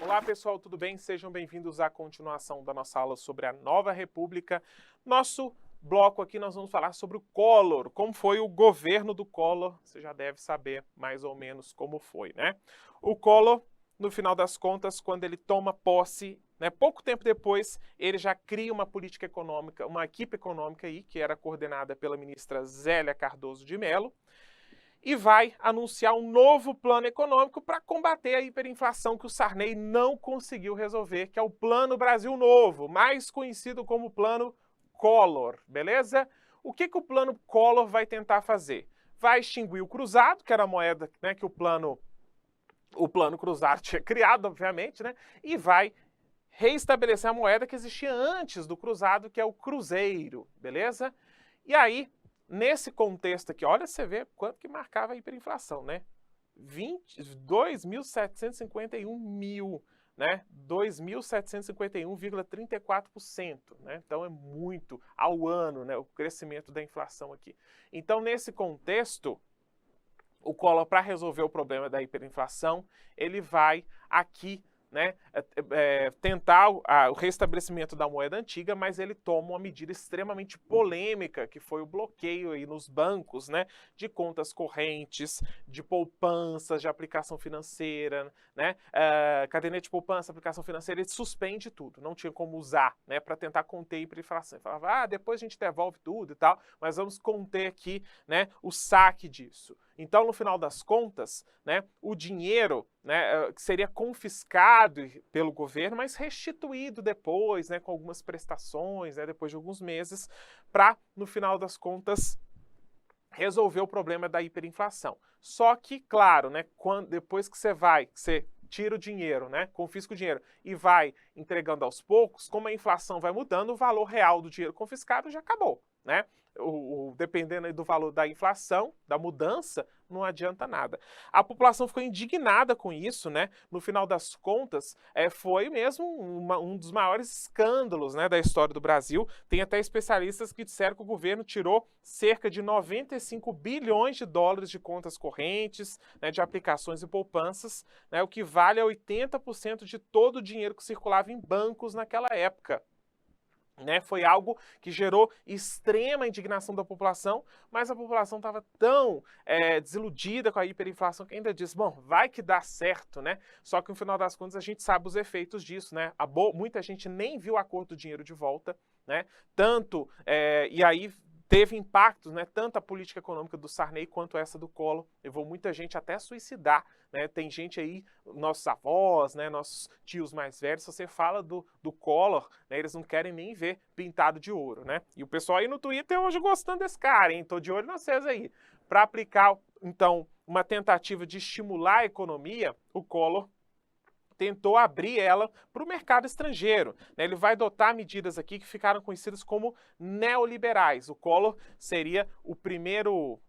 Olá pessoal, tudo bem? Sejam bem-vindos à continuação da nossa aula sobre a Nova República. Nosso bloco aqui nós vamos falar sobre o Collor, como foi o governo do Collor, você já deve saber mais ou menos como foi, né? O Collor, no final das contas, quando ele toma posse, né, pouco tempo depois, ele já cria uma política econômica, uma equipe econômica aí, que era coordenada pela ministra Zélia Cardoso de Mello, e vai anunciar um novo plano econômico para combater a hiperinflação que o Sarney não conseguiu resolver, que é o Plano Brasil Novo, mais conhecido como Plano Collor, beleza? O que o Plano Collor vai tentar fazer? Vai extinguir o cruzado, que era a moeda, né, que o plano cruzado tinha criado, obviamente, né? E vai reestabelecer a moeda que existia antes do cruzado, que é o cruzeiro, beleza? E aí, nesse contexto aqui, olha, você vê quanto que marcava a hiperinflação, né? 2.751 mil, né? 2.751,34%, né? Então é muito ao ano, né? O crescimento da inflação aqui. Então, nesse contexto, o Collor, para resolver o problema da hiperinflação, ele vai aqui, né, tentar o restabelecimento da moeda antiga, mas ele toma uma medida extremamente polêmica, que foi o bloqueio aí nos bancos, né, de contas correntes, de poupanças, de aplicação financeira, né, caderneta de poupança, aplicação financeira, ele suspende tudo, não tinha como usar, né, para tentar conter a hiperinflação. Ele falava, depois a gente devolve tudo e tal, mas vamos conter aqui, né, o saque disso. Então, no final das contas, né, o dinheiro, né, que seria confiscado pelo governo, mas restituído depois, né, com algumas prestações, né, depois de alguns meses, para, no final das contas, resolver o problema da hiperinflação. Só que, claro, né, depois que você tira o dinheiro, né, confisca o dinheiro e vai entregando aos poucos, como a inflação vai mudando, o valor real do dinheiro confiscado já acabou, né? Dependendo aí do valor da inflação, da mudança, não adianta nada. A população ficou indignada com isso, né? No final das contas, foi mesmo um dos maiores escândalos, né, da história do Brasil. Tem até especialistas que disseram que o governo tirou cerca de 95 bilhões de dólares de contas correntes, né, de aplicações e poupanças, né, o que vale a 80% de todo o dinheiro que circulava em bancos naquela época. Né, foi algo que gerou extrema indignação da população, mas a população estava tão desiludida com a hiperinflação que ainda disse, bom, vai que dá certo, né? Só que no final das contas a gente sabe os efeitos disso, né? Muita gente nem viu a cor do dinheiro de volta, né? E aí teve impactos, né, tanto a política econômica do Sarney quanto essa do Collor, levou muita gente até a suicidar, né, tem gente aí, nossos avós, né, nossos tios mais velhos, se você fala do Collor, né, eles não querem nem ver pintado de ouro, né, e o pessoal aí no Twitter hoje gostando desse cara, hein, tô de olho em vocês aí. Para aplicar, então, uma tentativa de estimular a economia, o Collor tentou abrir ela para o mercado estrangeiro, né? Ele vai adotar medidas aqui que ficaram conhecidas como neoliberais. O Collor seria o primeiro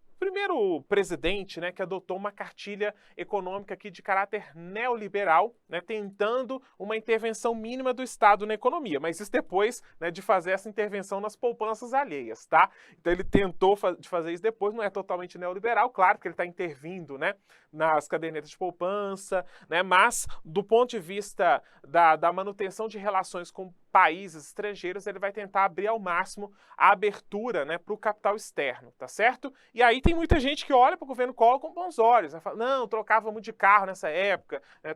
presidente, né, que adotou uma cartilha econômica aqui de caráter neoliberal, né, tentando uma intervenção mínima do Estado na economia, mas isso depois, né, de fazer essa intervenção nas poupanças alheias, tá? Então ele tentou de fazer isso depois, não é totalmente neoliberal, claro, porque ele está intervindo, né, nas cadernetas de poupança, né, mas do ponto de vista da manutenção de relações com países estrangeiros, ele vai tentar abrir ao máximo a abertura, né, para o capital externo, tá certo? E aí tem muita gente que olha para o governo Collor com bons olhos, né? Fala, não, trocava muito de carro nessa época, né,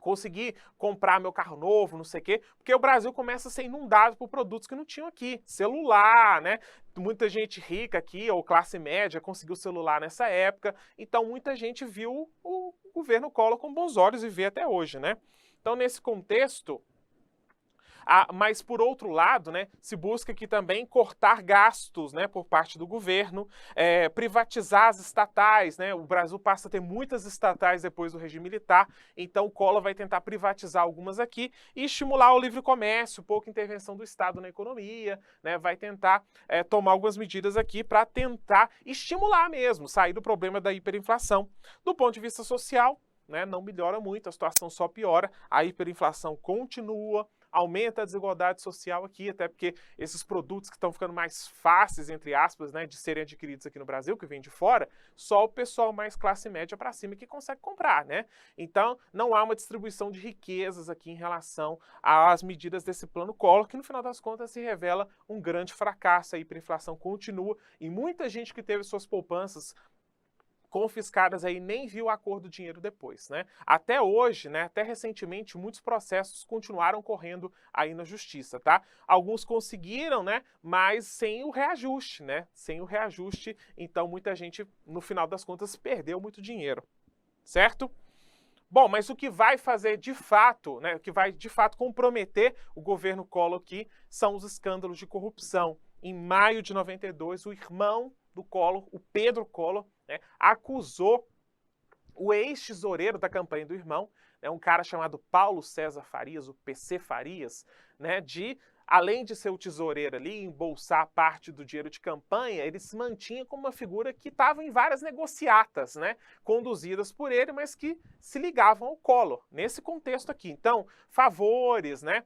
consegui comprar meu carro novo, não sei o quê, porque o Brasil começa a ser inundado por produtos que não tinham aqui. Celular, né? Muita gente rica aqui, ou classe média, conseguiu celular nessa época. Então, muita gente viu o governo Collor com bons olhos e vê até hoje, né? Então, nesse contexto, mas, por outro lado, né, se busca aqui também cortar gastos, né, por parte do governo, privatizar as estatais, né, o Brasil passa a ter muitas estatais depois do regime militar, então o Collor vai tentar privatizar algumas aqui e estimular o livre comércio, pouca intervenção do Estado na economia, né, vai tentar tomar algumas medidas aqui para tentar estimular mesmo, sair do problema da hiperinflação. Do ponto de vista social, né, não melhora muito, a situação só piora, a hiperinflação continua, aumenta a desigualdade social aqui, até porque esses produtos que estão ficando mais fáceis, entre aspas, né, de serem adquiridos aqui no Brasil, que vem de fora, só o pessoal mais classe média para cima que consegue comprar, né? Então, não há uma distribuição de riquezas aqui em relação às medidas desse plano Collor, que no final das contas se revela um grande fracasso. A hiperinflação continua e muita gente que teve suas poupanças confiscadas aí nem viu a cor do dinheiro depois, né? Até hoje, né, até recentemente, muitos processos continuaram correndo aí na justiça, tá? Alguns conseguiram, né, mas sem o reajuste, né? Sem o reajuste, então muita gente, no final das contas, perdeu muito dinheiro, certo? Bom, mas o que vai fazer de fato, né, o que vai de fato comprometer o governo Collor aqui são os escândalos de corrupção. Em maio de 92, o irmão do Collor, o Pedro Collor, né, acusou o ex-tesoureiro da campanha do irmão, né, um cara chamado Paulo César Farias, o PC Farias, né, de, além de ser o tesoureiro ali, embolsar parte do dinheiro de campanha, ele se mantinha como uma figura que estava em várias negociatas, né, conduzidas por ele, mas que se ligavam ao Collor, nesse contexto aqui. Então, favores, né,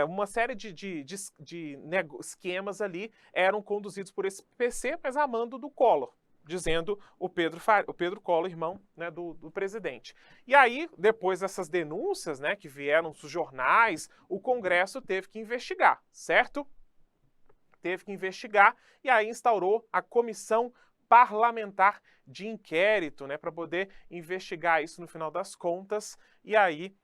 uma série de esquemas ali eram conduzidos por esse PC, mas a mando do Collor, dizendo o Pedro Collor, irmão, né, do presidente. E aí, depois dessas denúncias, né, que vieram dos jornais, o Congresso teve que investigar, certo? Teve que investigar e aí instaurou a Comissão Parlamentar de Inquérito, né, para poder investigar isso no final das contas. E aí,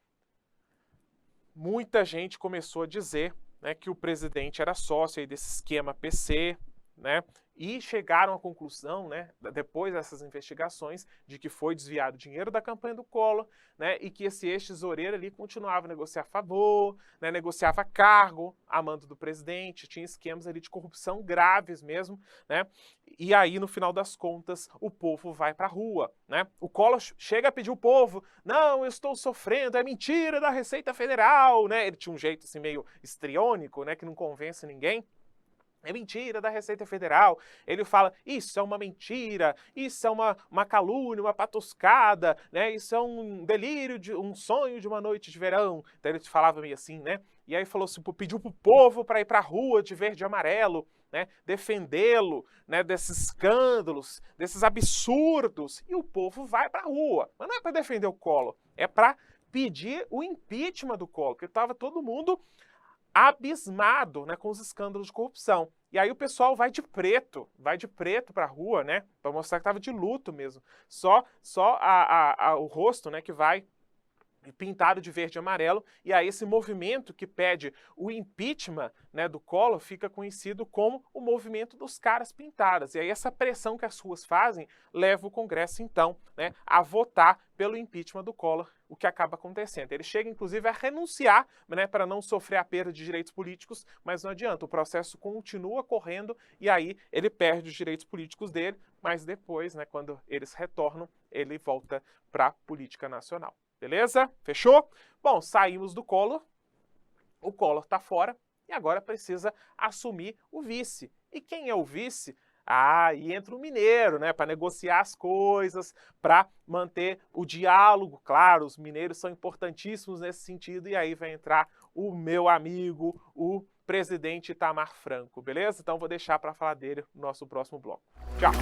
muita gente começou a dizer, né, que o presidente era sócio aí desse esquema PC, né? E chegaram à conclusão, né, depois dessas investigações, de que foi desviado dinheiro da campanha do Collor, né, e que esse ex-tesoureiro ali continuava a negociar favor, né, negociava cargo a mando do presidente, tinha esquemas ali de corrupção graves mesmo, né, e aí no final das contas o povo vai pra rua, né, o Collor chega a pedir o povo, não, eu estou sofrendo, é mentira da Receita Federal, né, ele tinha um jeito assim meio histriônico, né, que não convence ninguém. É mentira da Receita Federal. Ele fala, isso é uma mentira, isso é uma calúnia, uma patuscada, né? Isso é um delírio, um sonho de uma noite de verão. Então ele falava meio assim, né? E aí falou assim, pediu pro povo para ir pra rua de verde e amarelo, né? Defendê-lo, né? Desses escândalos, desses absurdos. E o povo vai pra rua. Mas não é para defender o Collor, é para pedir o impeachment do Collor, porque estava todo mundo abismado, né, com os escândalos de corrupção. E aí o pessoal vai de preto pra rua, né, para mostrar que tava de luto mesmo. Só o rosto, né, que vai pintado de verde e amarelo, e aí esse movimento que pede o impeachment, né, do Collor fica conhecido como o movimento dos caras pintadas. E aí essa pressão que as ruas fazem leva o Congresso, então, né, a votar pelo impeachment do Collor, o que acaba acontecendo. Ele chega, inclusive, a renunciar, né, para não sofrer a perda de direitos políticos, mas não adianta, o processo continua correndo e aí ele perde os direitos políticos dele, mas depois, né, quando eles retornam, ele volta para a política nacional. Beleza? Fechou? Bom, saímos do Collor, o Collor está fora e agora precisa assumir o vice. E quem é o vice? Ah, e entra o mineiro, né, para negociar as coisas, para manter o diálogo. Claro, os mineiros são importantíssimos nesse sentido e aí vai entrar o meu amigo, o presidente Itamar Franco, beleza? Então vou deixar para falar dele no nosso próximo bloco. Tchau!